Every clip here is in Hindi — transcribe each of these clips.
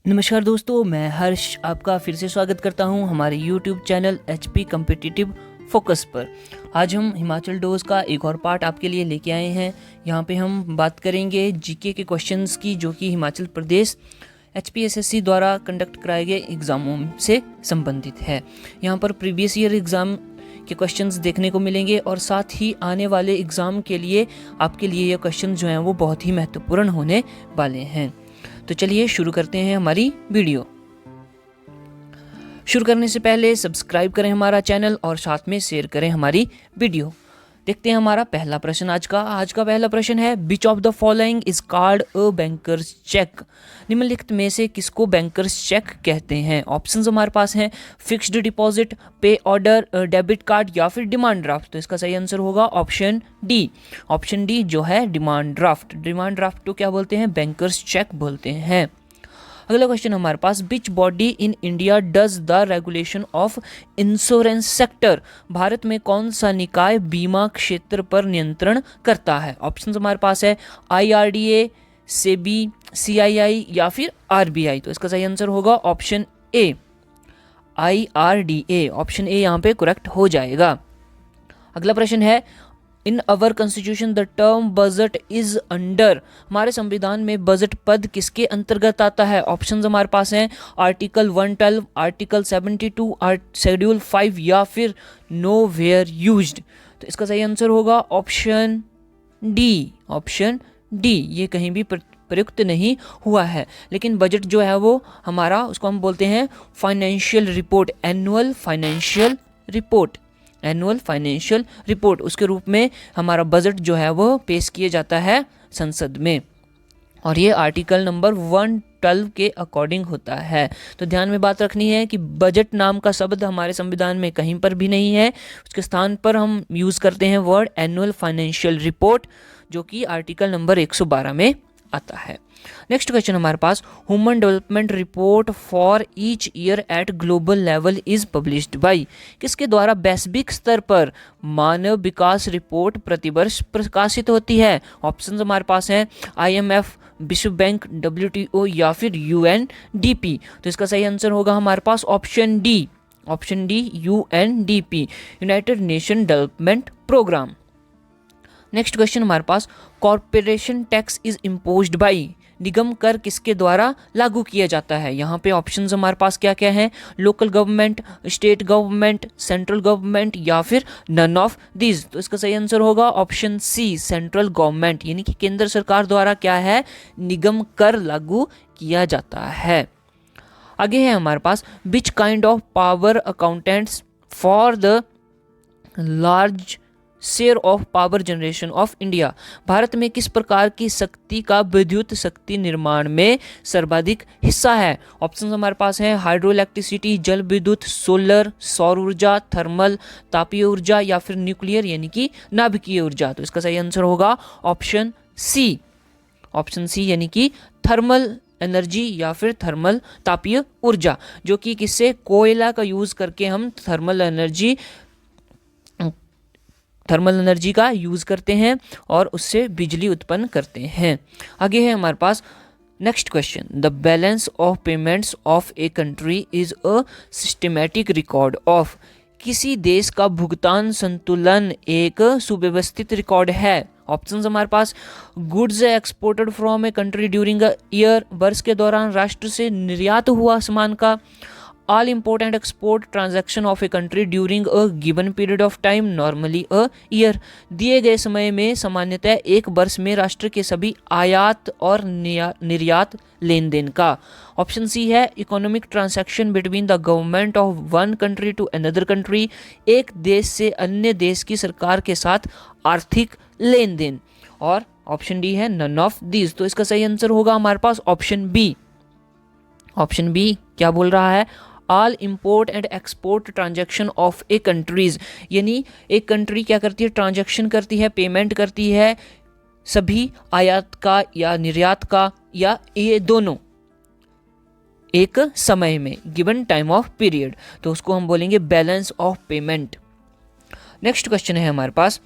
नमस्कार दोस्तों, मैं हर्ष आपका फिर से स्वागत करता हूं हमारे YouTube channel HP competitive focus पर। आज हम हिमाचल डोज का एक और पार्ट आपके लिए लेके आए हैं। यहां पे हम बात करेंगे जीके के क्वेश्चंस की, जो कि हिमाचल प्रदेश HPSSC द्वारा कंडक्ट कराए गए एग्ज़ामों से संबंधित है। यहां पर प्रीवियस ईयर एग्ज़ाम के क्वेश्चंस देखने को मिलेंगे और साथ ही आने वाले एग्ज़ाम के लिए आपके लिए ये क्वेश्चन जो हैं वो बहुत ही महत्वपूर्ण होने वाले हैं। तो चलिए शुरू करते हैं हमारी वीडियो। शुरू करने से पहले सब्सक्राइब करें हमारा चैनल और साथ में शेयर करें हमारी वीडियो। देखते हैं हमारा पहला प्रश्न आज का पहला प्रश्न है, which of the following is called a banker's cheque. निम्नलिखित में से किसको बैंकर्स चेक कहते हैं? ऑप्शंस हमारे पास हैं फिक्स्ड डिपॉजिट, पे ऑर्डर, डेबिट कार्ड या फिर डिमांड ड्राफ्ट। तो इसका सही आंसर होगा ऑप्शन डी। ऑप्शन डी जो है डिमांड ड्राफ्ट। डिमांड ड्राफ्ट को क्या बोलते हैं? बैंकर्स चेक बोलते हैं। अगला क्वेश्चन हमारे पास, which body in India does the regulation of insurance sector. भारत में कौन सा निकाय बीमा क्षेत्र पर नियंत्रण करता है? ऑप्शन हमारे पास है IRDA, सेबी, CII या फिर RBI। तो इसका सही आंसर होगा option A, IRDA। Option A यहाँ पे करेक्ट हो जाएगा। अगला प्रश्न है, in our constitution the term budget is under. हमारे संविधान में बजट पद किसके अंतर्गत आता है? ऑप्शंस हमारे पास हैं आर्टिकल 112, आर्टिकल 72, शेड्यूल 5 या फिर नो वेयर यूज्ड। तो इसका सही आंसर होगा ऑप्शन डी। ऑप्शन डी, ये कहीं भी प्रयुक्त नहीं हुआ है। लेकिन बजट जो है वो हमारा, उसको हम बोलते हैं financial report, annual financial report. Annual financial report, उसके रूप में हमारा बजट जो है वो पेश किया जाता है संसद में, और ये आर्टिकल नंबर 112 के अकॉर्डिंग होता है। तो ध्यान में बात रखनी है कि बजट नाम का शब्द हमारे संविधान में कहीं पर भी नहीं है। उसके स्थान पर हम यूज़ करते हैं वर्ड एनुअल फाइनेंशियल रिपोर्ट, जो कि आर्टिकल नंबर 112 में आता है। नेक्स्ट क्वेश्चन हमारे पास, human development report for each year at global level is published by. किसके द्वारा वैश्विक स्तर पर मानव विकास रिपोर्ट प्रतिवर्ष प्रकाशित होती है? ऑप्शंस हमारे पास हैं IMF, विश्व बैंक, WTO या फिर UNDP। तो इसका सही आंसर होगा हमारे पास option D. Option D, UNDP, United Nation development programme. Next question हमारे पास, corporation tax is imposed by. निगम कर किसके द्वारा लागू किया जाता है? यहाँ पे ऑप्शंस हमारे पास क्या क्या हैं? Local government, state government, central government या फिर नन ऑफ दीज। तो इसका सही आंसर होगा ऑप्शन सी, सेंट्रल गवर्नमेंट, यानी कि केंद्र सरकार द्वारा क्या है? निगम कर लागू किया जाता है। आगे है हमारे पास, which kind of power accountants for the large share of power generation of India. भारत में किस प्रकार की शक्ति का विद्युत शक्ति निर्माण में सर्वाधिक हिस्सा है? ऑप्शन हमारे पास हैं हाइड्रो इलेक्ट्रिसिटी, जल विद्युत, सोलर, सौर ऊर्जा, थर्मल तापीय ऊर्जा या फिर न्यूक्लियर यानी कि नाभिकीय ऊर्जा। तो इसका सही आंसर होगा ऑप्शन सी। ऑप्शन सी यानी कि थर्मल एनर्जी या फिर थर्मल तापीय ऊर्जा, जो कि किससे? कोयला का यूज करके हम थर्मल एनर्जी का यूज़ करते हैं और उससे बिजली उत्पन्न करते हैं। आगे है हमारे पास next question, the balance of payments of a country is a systematic record of. किसी देश का भुगतान संतुलन एक सुव्यवस्थित रिकॉर्ड है। ऑप्शंस हमारे पास, goods exported from a country during a year, वर्ष के दौरान राष्ट्र से निर्यात हुआ सामान का। All import and export transaction of a country during a given period of time, normally a year। दिए गए समय में सामान्यतः एक वर्ष में राष्ट्र के सभी आयात और निर्यात लेन देन का। ऑप्शन सी है economic transaction between the government of one country to another country, एक देश से अन्य देश की सरकार के साथ आर्थिक लेन देन। और ऑप्शन डी है नन ऑफ दीज। तो इसका सही आंसर होगा हमारे पास ऑप्शन बी। ऑप्शन बी क्या बोल रहा है? All import and export transaction of A countries, यानी एक कंट्री क्या करती है? ट्रांजैक्शन करती है, पेमेंट करती है सभी आयात का या निर्यात का, या ये दोनों एक समय में, गिवन टाइम ऑफ पीरियड। तो उसको हम बोलेंगे balance of payment. Next question है हमारे पास,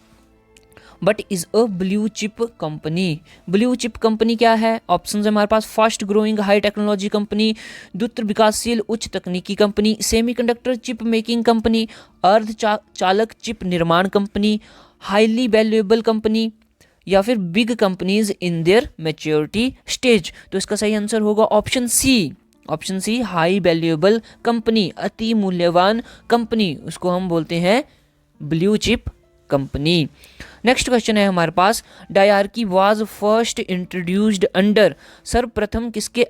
but is a blue chip company. Blue chip company क्या है? ऑप्शन है हमारे पास fast growing high technology company, द्रुत विकासशील उच्च तकनीकी company, semiconductor chip making company, अर्ध चालक चिप निर्माण कंपनी, हाईली वैल्यूएबल कंपनी, या फिर big companies in their maturity stage. तो इसका सही आंसर होगा option C. Option C, high valuable company, अति मूल्यवान कंपनी, उसको हम बोलते हैं blue chip company. Next question है हमारे पास, dyarchy was first introduced under, सर्वप्रथम किसके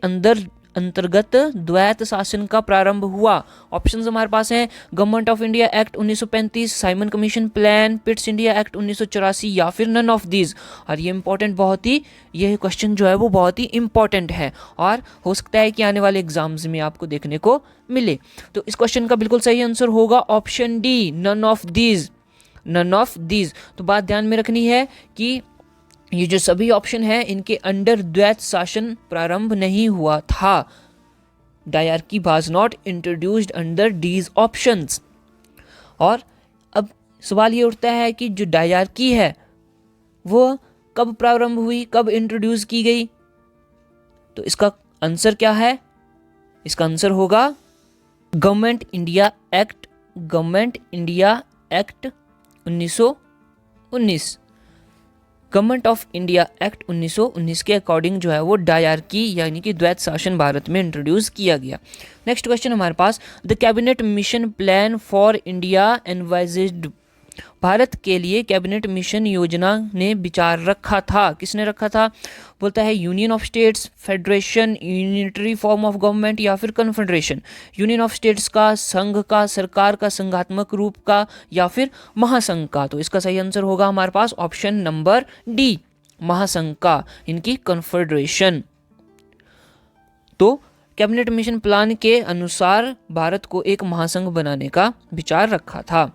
अंतर्गत द्वैत शासन का प्रारंभ हुआ? ऑप्शंस हमारे पास हैं government of India act 1935, Simon commission plan, Pitt's India act 1984, या फिर नन ऑफ दीज। और ये इंपॉर्टेंट बहुत ही, यह क्वेश्चन जो है वो बहुत ही इंपॉर्टेंट है और हो सकता है कि आने वाले एग्जाम्स में आपको देखने को मिले। तो इस क्वेश्चन का बिल्कुल सही आंसर होगा option D, none of these. None of these. तो बात ध्यान में रखनी है कि ये जो सभी ऑप्शन हैं इनके अंडर द्वैत शासन प्रारंभ नहीं हुआ था। Dyarchy was not introduced under these options. और अब सवाल ये उठता है कि जो डायरकी है वो कब प्रारंभ हुई, कब इंट्रोड्यूस की गई? तो इसका आंसर क्या है? इसका आंसर होगा government India act 1919। Government of India act 1919 के अकॉर्डिंग जो है वो डायरकी यानी कि द्वैत शासन भारत में इंट्रोड्यूस किया गया। नेक्स्ट क्वेश्चन हमारे पास, the cabinet mission plan for India envisaged, भारत के लिए कैबिनेट मिशन योजना ने विचार रखा था। किसने रखा था? बोलता है union of states, federation, unitary form of government, या फिर कन्फेडरेशन। यूनियन ऑफ स्टेट्स का, संघ का, सरकार का, संघात्मक रूप का, या फिर महासंघ का। तो इसका सही आंसर होगा हमारे पास ऑप्शन नंबर डी, महासंघ का, इनकी कन्फेडरेशन। तो कैबिनेट मिशन प्लान के अनुसार भारत को एक महासंघ बनाने का विचार रखा था।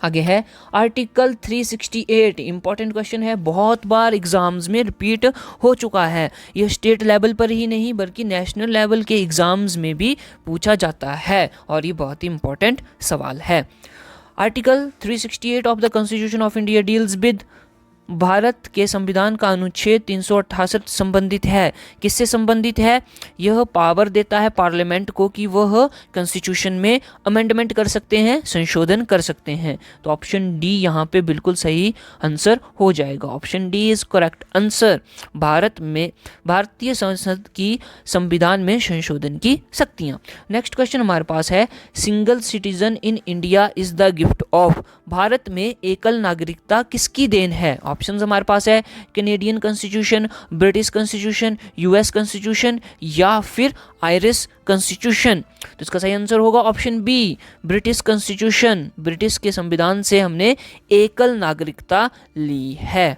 आगे है आर्टिकल 368, इंपॉर्टेंट क्वेश्चन है, बहुत बार एग्जाम्स में रिपीट हो चुका है। यह स्टेट लेवल पर ही नहीं बल्कि नेशनल लेवल के एग्जाम्स में भी पूछा जाता है और ये बहुत ही इंपॉर्टेंट सवाल है। Article 368 of the constitution of India deals with, Bharat के संविधान का अनुच्छेद 368 संबंधित है। किससे संबंधित है? यह पावर देता है पार्लियामेंट को कि वह कॉन्स्टिट्यूशन में अमेंडमेंट कर सकते हैं, संशोधन कर सकते हैं। तो ऑप्शन डी यहाँ पे बिल्कुल सही आंसर हो जाएगा। Option D is correct answer. Bharat में भारतीय संसद की संविधान में संशोधन की शक्तियाँ। नेक्स्ट क्वेश्चन हमारे पास है, single citizen in India is the gift of, Bharat में एकल नागरिकता किसकी देन है? ऑप्शंस हमारे पास है Canadian constitution, British constitution, US constitution, या फिर आयरिश कॉन्स्टिट्यूशन। तो इसका सही आंसर होगा option B, British constitution. British के संविधान से हमने एकल नागरिकता ली है।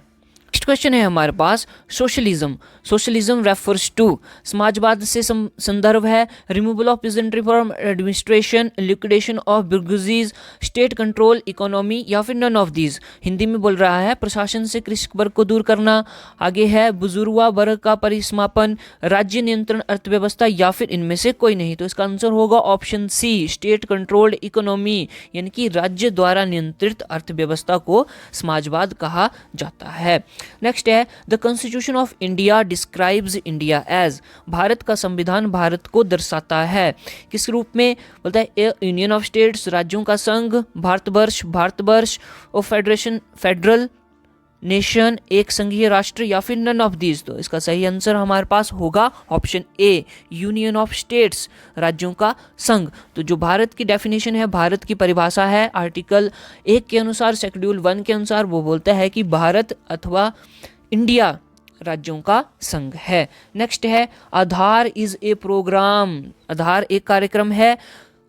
नेक्स्ट क्वेश्चन है हमारे पास, सोशलिज्म। सोशलिज्म रेफर्स टू, समाजवाद से संदर्भ है, removal of peasantry from administration, liquidation of bourgeoisie, state control economy, या फिर नन ऑफ दीज। हिंदी में बोल रहा है प्रशासन से कृषक वर्ग को दूर करना। आगे है बुजुर्गा वर्ग का परिसमापन, राज्य नियंत्रण अर्थव्यवस्था, या फिर इनमें से कोई नहीं। तो इसका आंसर होगा option C, state controlled economy, यानी कि राज्य द्वारा नियंत्रित अर्थव्यवस्था को समाजवाद कहा जाता है। नेक्स्ट है, the constitution of India describes India as, Bharat का संविधान भारत को दर्शाता है किस रूप में? बोलता है यूनियन ऑफ स्टेट्स, राज्यों का संघ, भारतवर्ष और फेडरेशन, फेडरल नेशन, एक संघीय राष्ट्र, या फिर नन ऑफ दीज। तो इसका सही आंसर हमारे पास होगा option A, union of states, राज्यों का संघ। तो जो भारत की डेफिनेशन है, भारत की परिभाषा है आर्टिकल 1 के अनुसार, शेड्यूल 1 के अनुसार, वो बोलता है कि भारत अथवा इंडिया राज्यों का संघ है। नेक्स्ट है आधार इज ए प्रोग्राम, आधार एक कार्यक्रम है।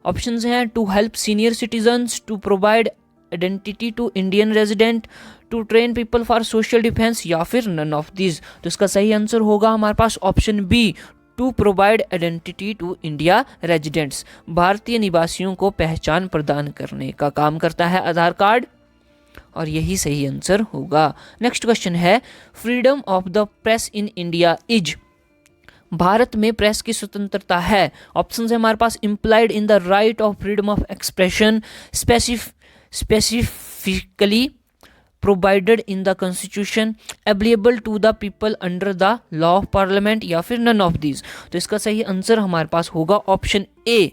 ऑप्शंस हैं to help senior citizens, to provide identity to Indian resident, to train people for social defence, या फिर नन ऑफ दिस। तो इसका सही आंसर होगा हमारे पास option B, to provide identity to India residents, भारतीय निवासियों को पहचान प्रदान करने का काम करता है आधार कार्ड, और यही सही आंसर होगा। नेक्स्ट क्वेश्चन है, freedom of the press in India is, भारत में प्रेस की स्वतंत्रता है। ऑप्शन है हमारे पास, implied in the right of freedom of expression, specifically provided in the constitution, applicable to the people under the law of parliament, या फिर नन ऑफ दीज। तो इसका सही आंसर हमारे पास होगा ऑप्शन ए।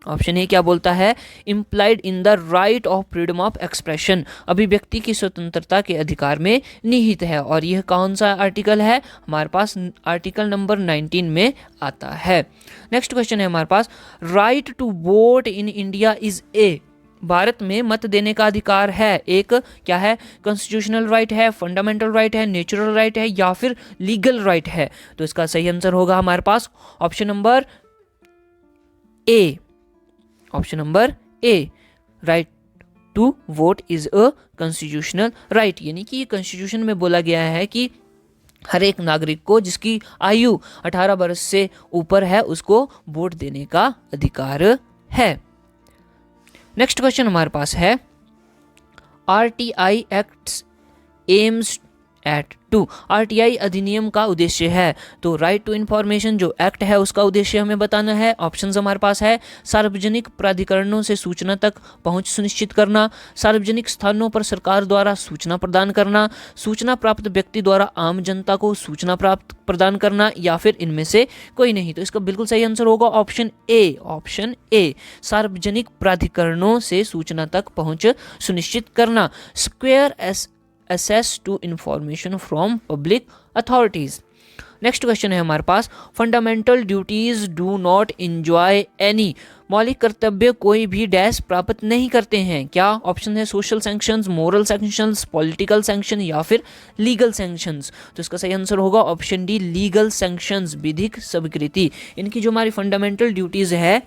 ऑप्शन ए क्या बोलता है, implied in the right of freedom of expression, अभिव्यक्ति की स्वतंत्रता के अधिकार में निहित है। और यह कौन सा आर्टिकल है, हमारे पास आर्टिकल नंबर 19 में आता है। नेक्स्ट क्वेश्चन है हमारे पास, right to vote in India is a, भारत में मत देने का अधिकार है, एक क्या है, कॉन्स्टिट्यूशनल राइट है, फंडामेंटल राइट है, नेचुरल राइट है, या फिर लीगल राइट है। तो इसका सही आंसर होगा हमारे पास option number A. Option number A, right to vote is a constitutional right, यानी कि कॉन्स्टिट्यूशन में बोला गया है कि हर एक नागरिक को जिसकी आयु 18 वर्ष से ऊपर है उसको वोट देने का अधिकार है। नेक्स्ट क्वेश्चन हमारे पास है, RTI act aims at to, RTI अधिनियम का उद्देश्य है, तो राइट टू इंफॉर्मेशन जो एक्ट है उसका उद्देश्य हमें बताना है। ऑप्शंस हमारे पास है, सार्वजनिक प्राधिकरणों से सूचना तक पहुंच सुनिश्चित करना, सार्वजनिक स्थानों पर सरकार द्वारा सूचना प्रदान करना, सूचना प्राप्त व्यक्ति द्वारा आम जनता को सूचना प्राप्त प्रदान करना, या फिर इनमें से कोई नहीं। तो इसका बिल्कुल सही आंसर होगा ऑप्शन ए। ऑप्शन ए, सार्वजनिक प्राधिकरणों से सूचना तक पहुंच सुनिश्चित करना, square access to information from public authorities। Next question है हमारे पास, fundamental duties do not enjoy any, मौलिक कर्तव्य कोई भी डैश प्राप्त नहीं करते हैं, क्या? ऑप्शन है social sanctions, moral sanctions, political sanction, या फिर लीगल सैंक्शंस। तो इसका सही आंसर होगा ऑप्शन डी, लीगल सैंक्शंस, विधिक स्वीकृति। इनकी जो हमारी फंडामेंटल ड्यूटीज है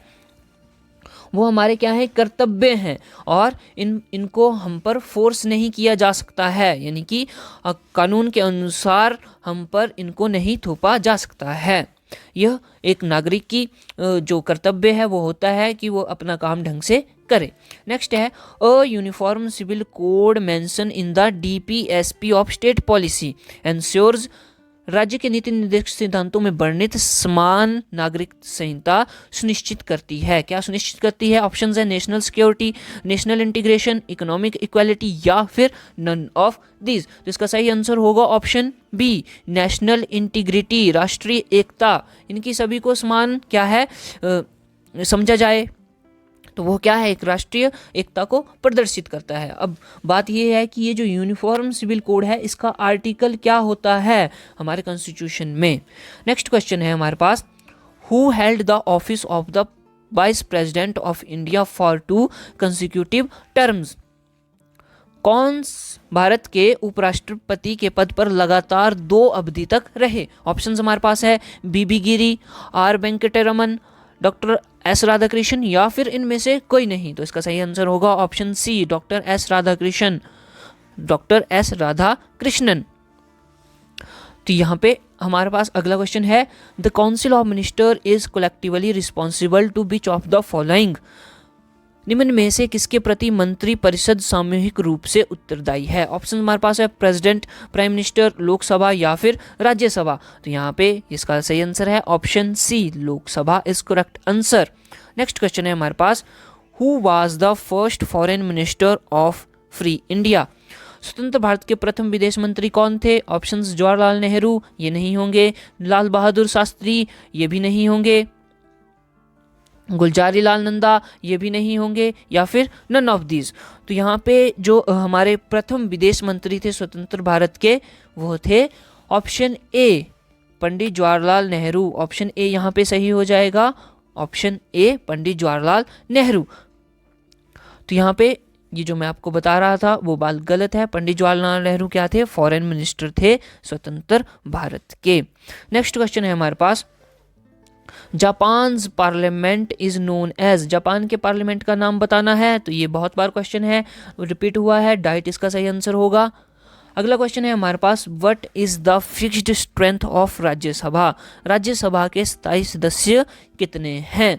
वो हमारे क्या है, कर्तव्य हैं, और इनको हम पर फोर्स नहीं किया जा सकता है, यानी कि कानून के अनुसार हम पर इनको नहीं थोपा जा सकता है। यह एक नागरिक की जो कर्तव्य है वो होता है कि वो अपना काम ढंग से करे। नेक्स्ट है, a uniform civil code mention in the DPSP of state policy ensures, राज्य के नीति निर्देशक सिद्धांतों में वर्णित समान नागरिक संहिता सुनिश्चित करती है, क्या सुनिश्चित करती है? ऑप्शंस है national security, national integration, economic equality, या फिर नन ऑफ दीज। तो इसका सही आंसर होगा ऑप्शन बी, नेशनल इंटीग्रिटी, राष्ट्रीय एकता, इनकी सभी को समान क्या है समझा जाए, तो वो क्या है, एक राष्ट्रीय एकता को प्रदर्शित करता है। अब बात ये है कि ये जो यूनिफॉर्म सिविल कोड है इसका आर्टिकल क्या होता है हमारे कॉन्स्टिट्यूशन में। नेक्स्ट क्वेश्चन है हमारे पास, who held the office of the vice president of India for 2 consecutive terms, कौन भारत के उपराष्ट्रपति के पद पर लगातार 2 अवधि तक रहे? ऑप्शंस हमारे पास है V V Giri, R Venkataraman, doctor S Radhakrishnan, या फिर इनमें से कोई नहीं। तो इसका सही आंसर होगा option C, doctor S Radhakrishnan, doctor S Radhakrishnan. तो यहाँ पे हमारे पास अगला क्वेश्चन है, the council of minister is collectively responsible to which of the following, निम्न में से किसके प्रति मंत्री परिषद सामूहिक रूप से उत्तरदायी है? ऑप्शन हमारे पास है प्रेसिडेंट, प्राइम मिनिस्टर, लोकसभा, या फिर राज्यसभा। तो यहाँ पे इसका सही आंसर है option C, Lok Sabha is correct answer. Next question है हमारे पास, who was the first foreign minister of free India, स्वतंत्र भारत के प्रथम विदेश मंत्री कौन थे? ऑप्शंस जवाहरलाल नेहरू, ये नहीं होंगे, लाल बहादुर शास्त्री, ये भी नहीं होंगे, गुलजारी लाल नंदा, ये भी नहीं होंगे, या फिर नन ऑफ दीज। तो यहाँ पे जो हमारे प्रथम विदेश मंत्री थे स्वतंत्र भारत के वो थे option A, Pandit Jawaharlal Nehru. Option A यहाँ पे सही हो जाएगा, ऑप्शन ए पंडित जवाहरलाल नेहरू। तो यहाँ पे ये जो मैं आपको बता रहा था वो बात गलत है, पंडित जवाहरलाल नेहरू क्या थे, फॉरेन मिनिस्टर थे स्वतंत्र भारत के। नेक्स्ट क्वेश्चन है हमारे पास, Japan parliament is known as, Japan के पार्लियामेंट का नाम बताना है। तो ये बहुत बार क्वेश्चन है, रिपीट हुआ है, डाइट इसका सही आंसर होगा। अगला क्वेश्चन है हमारे पास, what is the fixed strength of Rajya Sabha, Rajya Sabha के स्थायी सदस्य कितने हैं?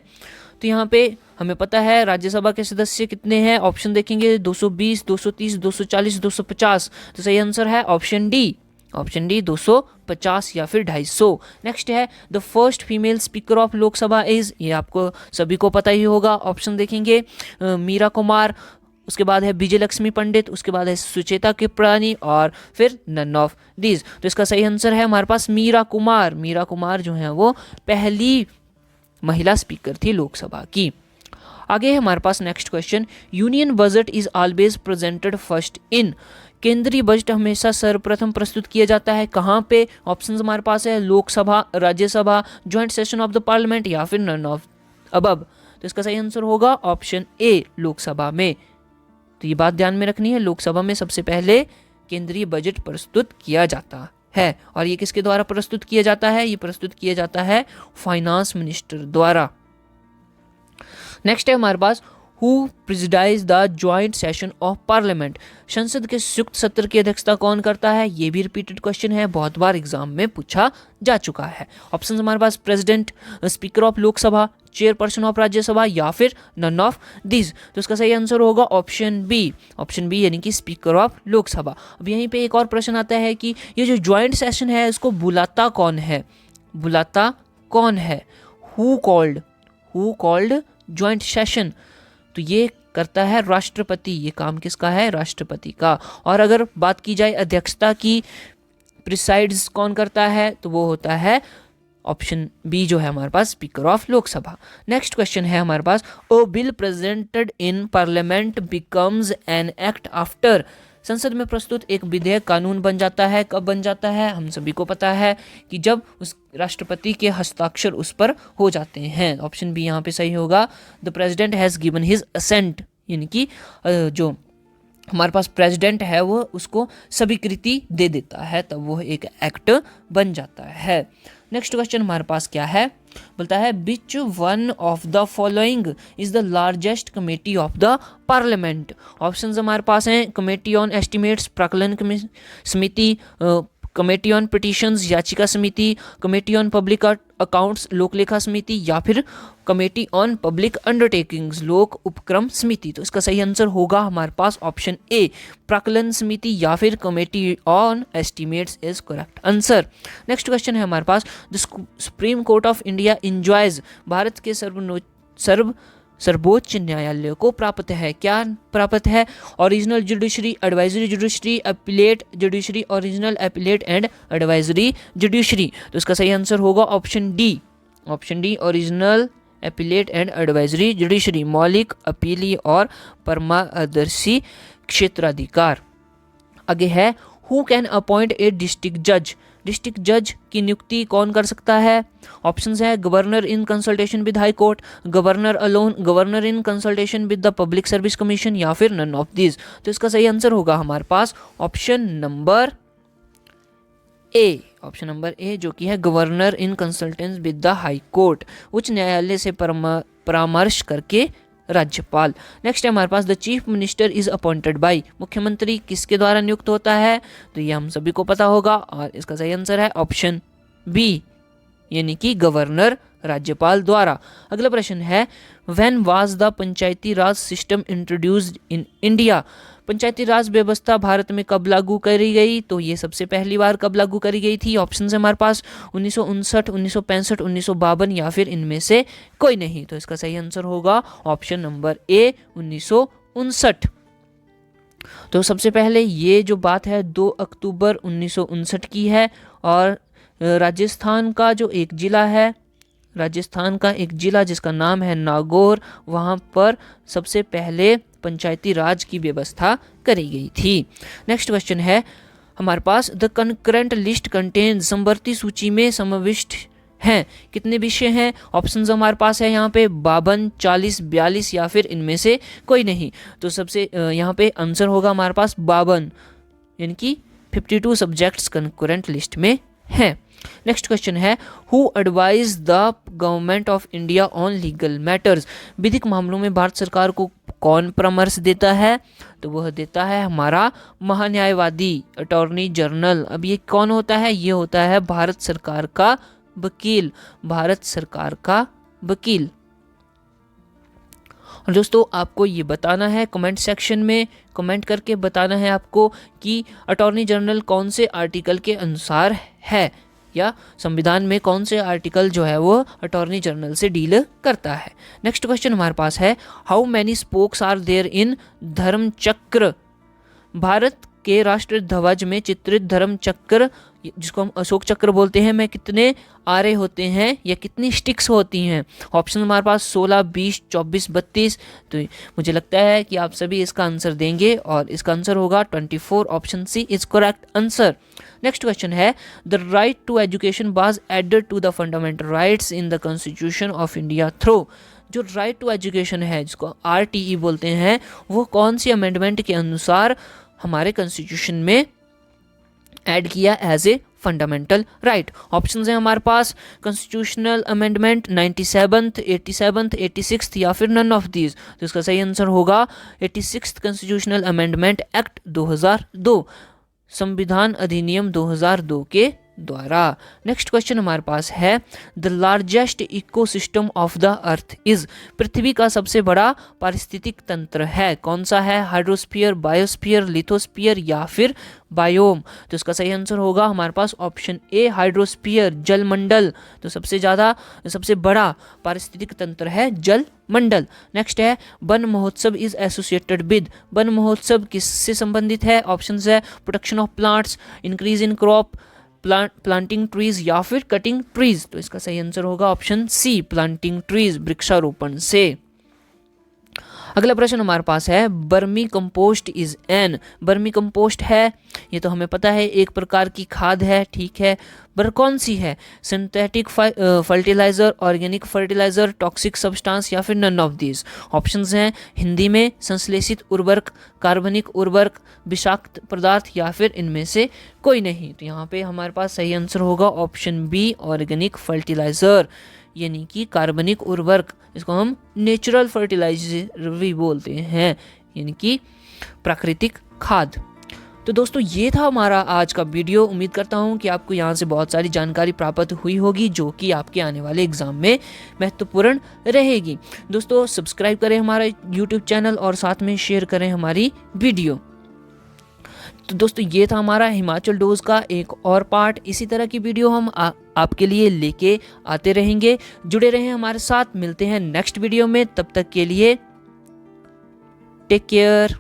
तो यहाँ पे हमें पता है राज्यसभा के सदस्य कितने हैं, ऑप्शन देखेंगे 220, 230, 240, 250। तो सही आंसर है ऑप्शन डी, ऑप्शन डी 250 या फिर 250। नेक्स्ट है, the first female speaker of Lok Sabha is, ये आपको सभी को पता ही होगा। ऑप्शन देखेंगे मीरा कुमार, उसके बाद है विजय लक्ष्मी पंडित, उसके बाद है सुचेता कृपलानी और फिर नन ऑफ दीज। तो इसका सही आंसर है हमारे पास मीरा कुमार। मीरा कुमार जो है वो पहली महिला स्पीकर थी लोकसभा की। आगे है हमारे पास next question, union budget is always presented first in. केंद्रीय बजट हमेशा सर्वप्रथम प्रस्तुत किया जाता है कहाँ पे? ऑप्शंस हमारे पास है Lok Sabha, Rajya Sabha, joint session of the parliament या फिर नन ऑफ अबव। तो इसका सही आंसर होगा ऑप्शन ए, लोकसभा में। तो ये बात ध्यान में रखनी है, लोकसभा में सबसे पहले केंद्रीय बजट प्रस्तुत किया जाता है। और ये किसके द्वारा प्रस्तुत किया जाता है? ये प्रस्तुत किया जाता है फाइनेंस मिनिस्टर द्वारा। नेक्स्ट है हमारे पास who presides the joint session of parliament. संसद के संयुक्त सत्र की अध्यक्षता कौन करता है? ये भी रिपीटेड क्वेश्चन है, बहुत बार एग्जाम में पूछा जा चुका है। ऑप्शन हमारे पास president, speaker of Lok Sabha, chairperson of Rajya Sabha या फिर नन ऑफ दीज। तो इसका सही आंसर होगा ऑप्शन बी, ऑप्शन बी यानी कि स्पीकर ऑफ लोकसभा। अब यहीं पे एक और प्रश्न आता है कि ये जो ज्वाइंट सेशन है इसको बुलाता कौन है? बुलाता कौन है? Who called joint session? तो ये करता है राष्ट्रपति। ये काम किसका है? राष्ट्रपति का। और अगर बात की जाए अध्यक्षता की, प्रिसाइड्स कौन करता है? तो वो होता है ऑप्शन बी जो है हमारे पास speaker of Lok Sabha. Next question है हमारे पास, a bill presented in parliament becomes an act after. संसद में प्रस्तुत एक विधेयक कानून बन जाता है। कब बन जाता है? हम सभी को पता है कि जब उस राष्ट्रपति के हस्ताक्षर उस पर हो जाते हैं। ऑप्शन बी यहाँ पे सही होगा, the president has given his assent, यानी कि जो हमारे पास प्रेसिडेंट है वो उसको स्वीकृति दे देता है, तब वो एक एक्ट बन जाता है। नेक्स्ट क्वेश्चन हमारे पास क्या है? बोलता है which one of the following is the largest committee of the parliament. Options हमारे पास हैं कमेटी ऑन एस्टिमेट्स, प्राक्कलन समिति, कमेटी ऑन पिटिशंस, याचिका समिति, कमेटी ऑन पब्लिक अकाउंट्स, लोक लेखा समिति या फिर कमेटी ऑन पब्लिक अंडरटेकिंग्स, लोक उपक्रम समिति। तो इसका सही आंसर होगा हमारे पास ऑप्शन ए, प्राक्कलन समिति या फिर committee on estimates is correct answer. Next question है हमारे पास, the Supreme Court of India enjoys. भारत के सर्वोच्च न्यायालय को प्राप्त है, क्या प्राप्त है? Original judiciary, advisory judiciary, appellate judiciary, original appellate and advisory judiciary. तो इसका सही आंसर होगा option D, option D, original appellate and advisory judiciary, मौलिक, अपीली और परमादर्शी क्षेत्राधिकार। आगे है who can appoint a district जज। डिस्ट्रिक्ट जज की नियुक्ति कौन कर सकता है? ऑप्शंस है governor in consultation with high court, governor alone, governor in consultation with the public service commission या फिर नन ऑफ दीज। तो इसका सही आंसर होगा हमारे पास option number A, option number A जो कि है governor in consultants with the high court, उच्च न्यायालय से परामर्श करके राज्यपाल। नेक्स्ट है हमारे पास the chief minister is appointed by. मुख्यमंत्री किसके द्वारा नियुक्त होता है? तो ये हम सभी को पता होगा और इसका सही आंसर है ऑप्शन बी, यानी कि गवर्नर, राज्यपाल द्वारा। अगला प्रश्न है when was the Panchayati Raj system introduced in India. Panchayati Raj व्यवस्था भारत में कब लागू करी गई? तो ये सबसे पहली बार कब लागू करी गई थी? ऑप्शन है हमारे पास 1959, 1965, 1952 या फिर इनमें से कोई नहीं। तो इसका सही आंसर होगा ऑप्शन नंबर ए, 1959। तो सबसे पहले ये जो बात है 2 अक्टूबर 1959 की है और राजस्थान का जो एक जिला है, राजस्थान का एक जिला जिसका नाम है नागौर, वहाँ पर सबसे पहले पंचायती राज की व्यवस्था करी गई थी। नेक्स्ट क्वेश्चन है हमारे पास द कंकरेंट लिस्ट कंटेन। समवर्ती सूची में समाविष्ट हैं कितने विषय हैं? ऑप्शंस हमारे पास है यहाँ पे 52, 40, 42 या फिर इनमें से कोई नहीं। तो सबसे यहाँ पे आंसर होगा हमारे पास 52, यानी कि 52 सब्जेक्ट्स कंकरेंट लिस्ट में हैं। नेक्स्ट क्वेश्चन है who advise the government of India on legal matters. विधिक मामलों में भारत सरकार को कौन परामर्श देता है? तो वह देता है हमारा महान्यायवादी, अटॉर्नी जनरल। अब ये कौन होता है? ये होता है भारत सरकार का वकील, भारत सरकार का वकील। और दोस्तों आपको ये बताना है कमेंट सेक्शन में, कमेंट करके बताना है आपको कि अटॉर्नी जनरल कौन से आर्टिकल के अनुसार है। या संविधान में कौन से आर्टिकल जो है वो अटॉर्नी जनरल से डील करता है। नेक्स्ट क्वेश्चन हमारे पास है, how many spokes are there in Dharma Chakra. Bharat के राष्ट्रीय ध्वज में चित्रित धर्म चक्र, जिसको हम अशोक चक्र बोलते हैं, में कितने आरे होते हैं या कितनी स्टिक्स होती हैं। ऑप्शन हमारे पास 16, 20, 24, 32। तो मुझे लगता है कि आप सभी इसका आंसर देंगे और इसका आंसर होगा 24। Option C is correct answer. Next question है, the right to education was added to the fundamental rights in the constitution of India through. जो राइट टू एजुकेशन है, जिसको RTE बोलते हैं, वो कौन सी अमेंडमेंट के अनुसार हमारे कॉन्स्टिट्यूशन में ऐड किया as a fundamental right. Options हैं हमारे पास, constitutional amendment 97th, 87th, 86th या फिर नन ऑफ दीज। तो इसका सही आंसर होगा 86th कॉन्स्टिट्यूशनल अमेंडमेंट एक्ट 2002, संविधान अधिनियम 2002 के द्वारा। नेक्स्ट क्वेश्चन हमारे पास है, the largest ecosystem of the earth is. पृथ्वी का सबसे बड़ा पारिस्थितिक तंत्र है, कौन सा है? हाइड्रोस्फीयर, बायोस्फीयर, लिथोस्फीयर या फिर बायोम। तो इसका सही आंसर होगा हमारे पास ऑप्शन ए, हाइड्रोस्फीयर, जलमंडल। तो सबसे बड़ा पारिस्थितिक तंत्र है जल मंडल। नेक्स्ट है, वन महोत्सव इज एसोसिएटेड विद। वन महोत्सव किससे संबंधित है? ऑप्शंस है, protection of plants, increase in crop, planting trees या फिर कटिंग ट्रीज। तो इसका सही आंसर होगा ऑप्शन सी, प्लांटिंग ट्रीज, वृक्षारोपण से। अगला प्रश्न हमारे पास है, बर्मी कंपोस्ट इज एन। बर्मी कंपोस्ट है, ये तो हमें पता है, एक प्रकार की खाद है, ठीक है, पर कौन सी है? Synthetic fertiliser, organic fertiliser, toxic substance या फिर नन ऑफ दीज। ऑप्शंस हैं हिंदी में, संश्लेषित उर्वरक, कार्बनिक उर्वरक, विषाक्त पदार्थ या फिर इनमें से कोई नहीं। तो यहाँ पे हमारे पास सही आंसर होगा ऑप्शन बी, ऑर्गेनिक फर्टिलाइजर, यानी कि कार्बनिक उर्वरक। इसको हम नेचुरल फर्टिलाइजर भी बोलते हैं, यानी कि प्राकृतिक खाद। तो दोस्तों, ये था हमारा आज का वीडियो। उम्मीद करता हूँ कि आपको यहाँ से बहुत सारी जानकारी प्राप्त हुई होगी, जो कि आपके आने वाले एग्जाम में महत्वपूर्ण रहेगी। दोस्तों, सब्सक्राइब करें हमारा यूट्यूब चैनल और साथ में शेयर करें हमारी वीडियो। तो दोस्तों, ये था हमारा हिमाचल डोज का एक और पार्ट। इसी तरह की वीडियो हम आपके लिए लेके आते रहेंगे। जुड़े रहें हमारे साथ, मिलते हैं नेक्स्ट वीडियो में। तब तक के लिए टेक केयर।